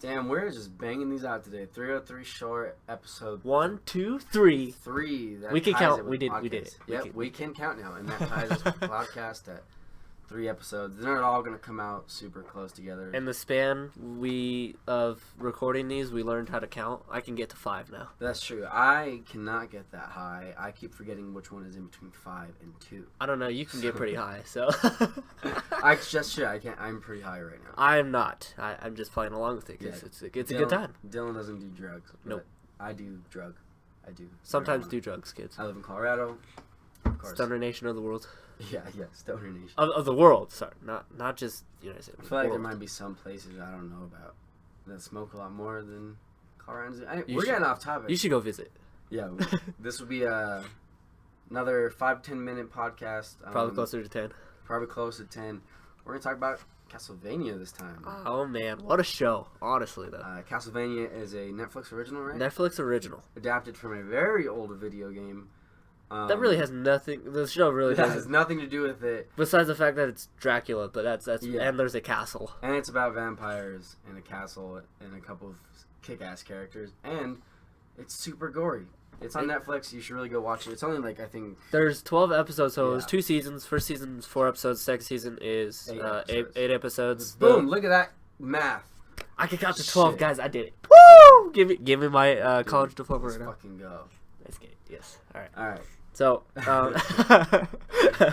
Damn, we're just banging these out today. 303 short episode. 1, 2, 3. 3. That We can ties count. it with We did podcast. it. Yep, we can count now, and that ties us with the podcast at 3 episodes. They're not all gonna come out super close together. In the span of recording these, we learned how to count. I can get to 5 now. That's true. I cannot get that high. I keep forgetting which one is in between 5 and 2. I don't know. You can get pretty high, so. I can't. I'm pretty high right now. I'm not. I'm just playing along with it because it's a good time. Dylan doesn't do drugs. Nope. I do drug. I do. Sometimes do drugs, kids. I live in Colorado. Of course. Stoner Nation of the world. Yeah, Stoner Nation. Of the world, sorry. Not just United States. I feel like there might be some places I don't know about that smoke a lot more than Colorado. We're getting off topic. You should go visit. Yeah, this will be another 5-10 minute podcast. Probably closer to 10. Probably close to 10. We're going to talk about Castlevania this time. Oh, man. What a show. Honestly, though. Castlevania is a Netflix original, right? Netflix original. Adapted from a very old video game. That really has nothing. The show really has nothing to do with it. Besides the fact that it's Dracula, but that's yeah. And there's a castle. And it's about vampires and a castle and a couple of kick-ass characters. And it's super gory. It's on Netflix. You should really go watch it. It's only I think... There's 12 episodes, so it was 2 seasons. First season is 4 episodes. Second season is 8 episodes. Boom! Look at that math. I can count to 12, guys. I did it. Woo! Give me my college diploma right now. Let's fucking go. Let's get it. Yes. All right. So,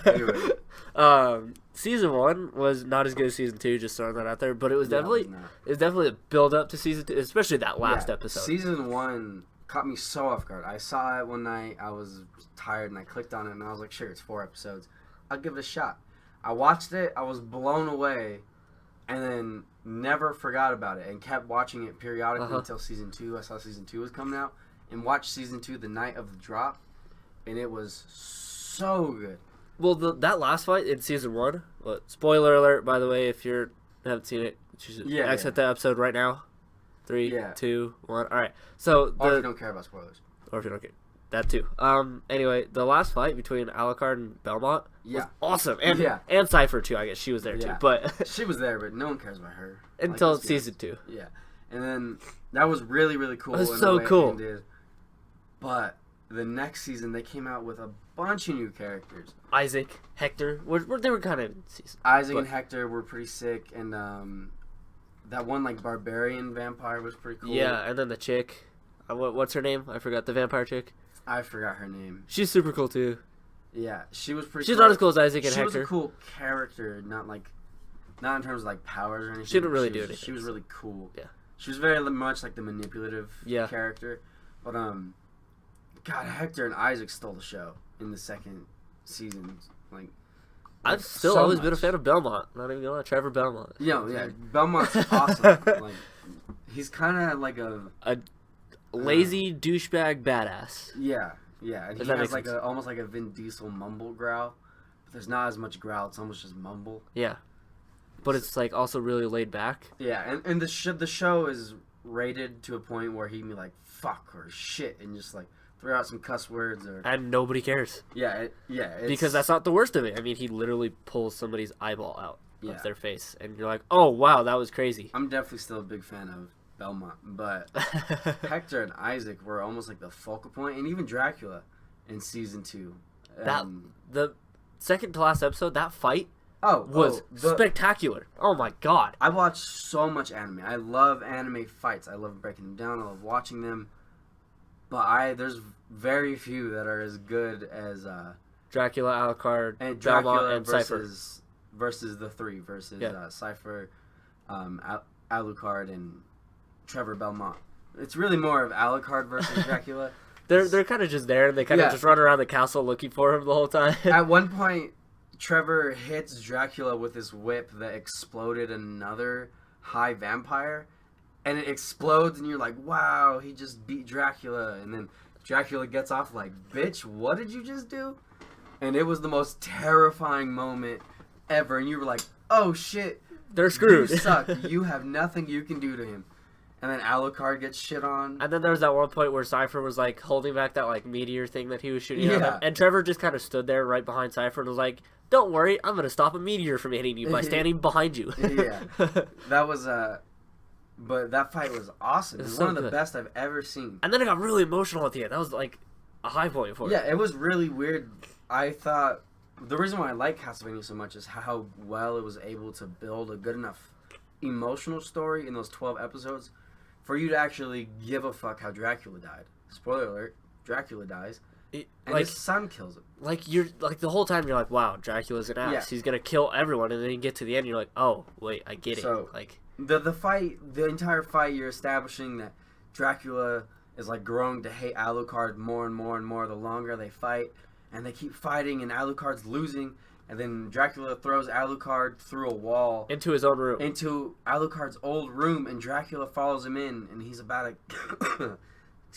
anyway. Season 1 was not as good as season 2. Just throwing that out there, but it was definitely a build up to season 2, especially that last episode. Season 1 caught me so off guard. I saw it one night. I was tired and I clicked on it and I was like, sure, it's 4 episodes. I'll give it a shot. I watched it. I was blown away, and then never forgot about it and kept watching it periodically until season 2. I saw season 2 was coming out and watched season 2 the night of the drop. And it was so good. Well, that last fight in season 1. Spoiler alert, by the way, if you haven't seen it, you should exit the episode right now. 3, 2, 1. All right. So or if you don't care about spoilers. Or if you don't care. That too. Anyway, the last fight between Alucard and Belmont was awesome. And Cypher too. I guess she was there too. But she was there, but no one cares about her until season 2. Yeah, and then that was really, really cool. It was so cool. But the next season, they came out with a bunch of new characters. Isaac, Hector, they were kind of season. Isaac and Hector were pretty sick, and that one barbarian vampire was pretty cool. Yeah, and then the chick, what's her name? I forgot the vampire chick. I forgot her name. She's super cool too. Yeah, she was pretty. She's cool. not as cool as Isaac and Hector. She was a cool character, not in terms of powers or anything. She didn't really do anything. She was really cool. Yeah, she was very much the manipulative character, but God, Hector and Isaac stole the show in the second season. I've still always been a fan of Belmont. Not even gonna lie, Trevor Belmont. Yeah, Belmont's awesome. He's kind of a lazy douchebag badass. Yeah, and he has almost like a Vin Diesel mumble growl. But there's not as much growl; it's almost just mumble. Yeah, but it's also really laid back. Yeah, and the show is rated to a point where he can be fuck or shit and just throw out some cuss words and nobody cares. Yeah, because that's not the worst of it. I mean, he literally pulls somebody's eyeball out of their face, and you're like, oh wow, that was crazy. I'm definitely still a big fan of Belmont, but Hector and Isaac were almost the focal point, and even Dracula in season 2. The second to last episode, that fight was spectacular. Oh my god! I watched so much anime. I love anime fights. I love breaking them down. I love watching them. But there's very few that are as good as Dracula, Alucard, and Dracula, and Cypher versus the 3 versus Cypher, Alucard, and Trevor Belmont. It's really more of Alucard versus Dracula. They're kind of just there, and they kind of just run around the castle looking for him the whole time. At one point, Trevor hits Dracula with his whip that exploded another high vampire. And it explodes, and you're like, wow, he just beat Dracula. And then Dracula gets off bitch, what did you just do? And it was the most terrifying moment ever. And you were like, oh, shit. They're screwed. You suck. You have nothing you can do to him. And then Alucard gets shit on. And then there was that one point where Cypher was holding back that meteor thing that he was shooting at him. And Trevor just kind of stood there right behind Cypher and was like, don't worry, I'm going to stop a meteor from hitting you by standing behind you. Yeah. That was But that fight was awesome. It was one of the best I've ever seen. And then it got really emotional at the end. That was like a high point for it. Yeah, it was really weird. I thought the reason why I like Castlevania so much is how well it was able to build a good enough emotional story in those 12 episodes for you to actually give a fuck how Dracula died. Spoiler alert, Dracula dies. And his son kills him. Like you're like the whole time you're like, wow, Dracula's an ass. Yeah. He's gonna kill everyone, and then you get to the end, you're like, oh wait, I get it. Like the fight, the entire fight, you're establishing that Dracula is like growing to hate Alucard more and more and more the longer they fight, and they keep fighting, and Alucard's losing, and then Dracula throws Alucard through a wall into his own room, into Alucard's old room, and Dracula follows him in, and he's about to,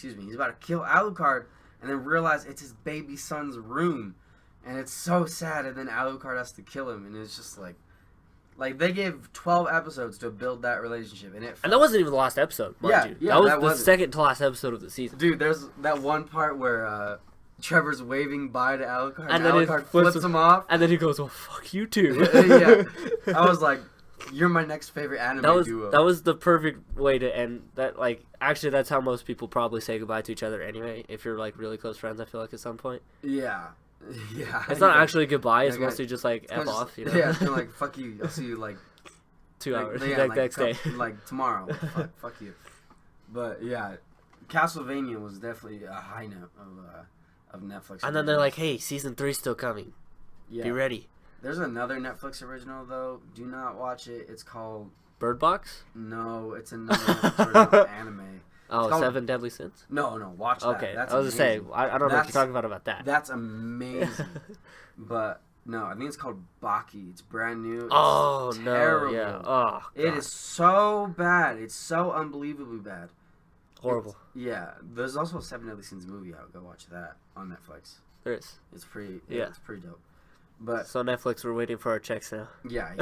he's about to kill Alucard. And then realize it's his baby son's room. And it's so sad. And then Alucard has to kill him. And it's just like they gave 12 episodes to build that relationship. And that wasn't even the last episode, mind you. Yeah, that was the second to last episode of the season. Dude, there's that one part where Trevor's waving bye to Alucard. And then Alucard flips him off. And then he goes, well, fuck you too. Yeah. I was like, you're my next favorite anime duo. That was the perfect way to end that. Like, actually, that's how most people probably say goodbye to each other anyway. If you're like really close friends, I feel like at some point. Yeah. It's not actually goodbye. It's mostly just like F off. You know? Yeah, it's kind of like fuck you. I'll see you like 2 hours. Next day. Like tomorrow. Fuck you. But yeah, Castlevania was definitely a high note of Netflix. And then they're like, hey, season 3's still coming. Yeah. Be ready. There's another Netflix original, though. Do not watch it. It's called... Bird Box? No, it's another Netflix original anime. Oh, called... 7 Deadly Sins? No, watch that. Okay, I was going to say, I don't know what you're talking about that. That's amazing. But, no, I think it's called Baki. It's brand new. It's terrible. No, yeah. Oh, God. It is so bad. It's so unbelievably bad. Horrible. There's also a 7 Deadly Sins movie out. Go watch that on Netflix. There is. It's pretty dope. But so Netflix, we're waiting for our checks now. Yeah.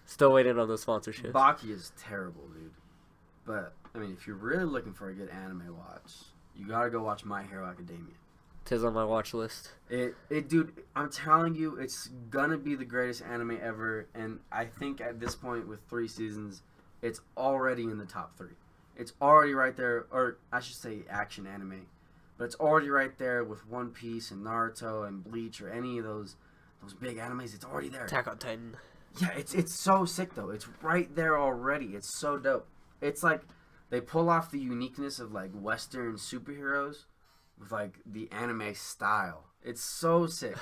Still waiting on the sponsorship. Baki is terrible, dude. But I mean, if you're really looking for a good anime watch, you gotta go watch My Hero Academia. 'Tis on my watch list. Dude, I'm telling you, it's gonna be the greatest anime ever. And I think at this point, with 3 seasons, it's already in the top 3. It's already right there, or I should say, action anime. But it's already right there with One Piece and Naruto and Bleach or any of those big animes. It's already there. Attack on Titan. Yeah, it's so sick though. It's right there already. It's so dope. It's like they pull off the uniqueness of like Western superheroes with like the anime style. It's so sick.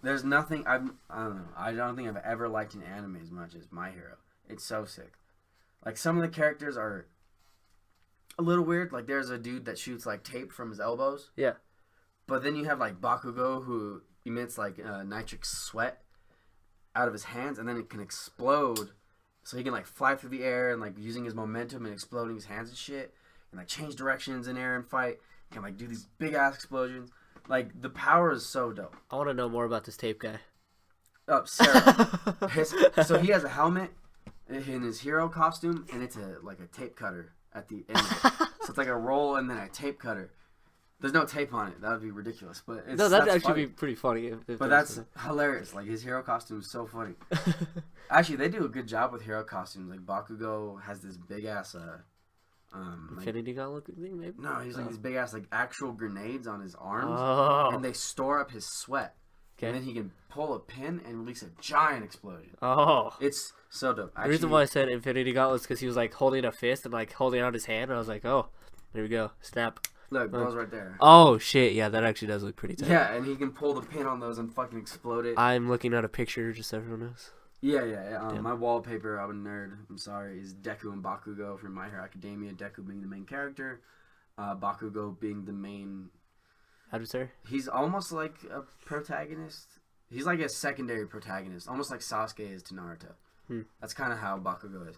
There's nothing I don't know. I don't think I've ever liked an anime as much as My Hero. It's so sick. Like some of the characters are a little weird. Like there's a dude that shoots like tape from his elbows. Yeah. But then you have like Bakugo who emits like nitric sweat out of his hands, and then it can explode, so he can like fly through the air and like using his momentum and exploding his hands and shit, and like change directions in air and fight. He can like do these big ass explosions. Like the power is so dope. I want to know more about this tape guy. Oh, Sarah. So he has a helmet in his hero costume, and it's like a tape cutter at the end. So it's like a roll and then a tape cutter. There's no tape on it. That would be ridiculous. But that'd actually be pretty funny. But that's hilarious. Like his hero costume is so funny. Actually, they do a good job with hero costumes. Like Bakugo has this big ass Infinity Gauntlet thing, maybe. No, he's like these big ass like actual grenades on his arms, and they store up his sweat. Okay. And then he can pull a pin and release a giant explosion. Oh, it's so dope. Actually, the reason why I said Infinity Gauntlet is because he was like holding a fist and like holding out his hand, and I was like, oh, there we go, snap. Look, bro's right there. Oh, shit. Yeah, that actually does look pretty tight. Yeah, and he can pull the pin on those and fucking explode it. I'm looking at a picture, just so everyone knows. Yeah. My wallpaper, I'm a nerd, I'm sorry, is Deku and Bakugo from My Hero Academia. Deku being the main character, Bakugo being the main... adversary? He's almost like a protagonist. He's like a secondary protagonist, almost like Sasuke is to Naruto. That's kind of how Bakugo is.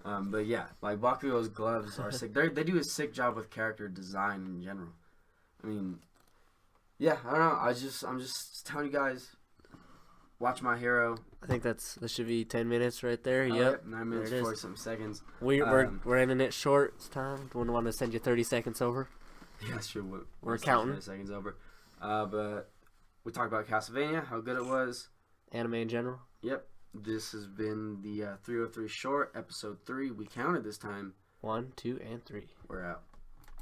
But yeah, like Bakugo's gloves are sick. They do a sick job with character design in general. I mean, yeah, I don't know. I'm just telling you guys, watch My Hero. I think that should be 10 minutes right there. Yep. 9 minutes, 40-something seconds. We're ending it short. It's time. Wouldn't want to send you 30 seconds over. Yeah, sure. We're counting. 30 seconds over. But we talked about Castlevania, how good it was. Anime in general. Yep. This has been the 303 Short, episode 3. We counted this time. 1, 2, and 3. We're out.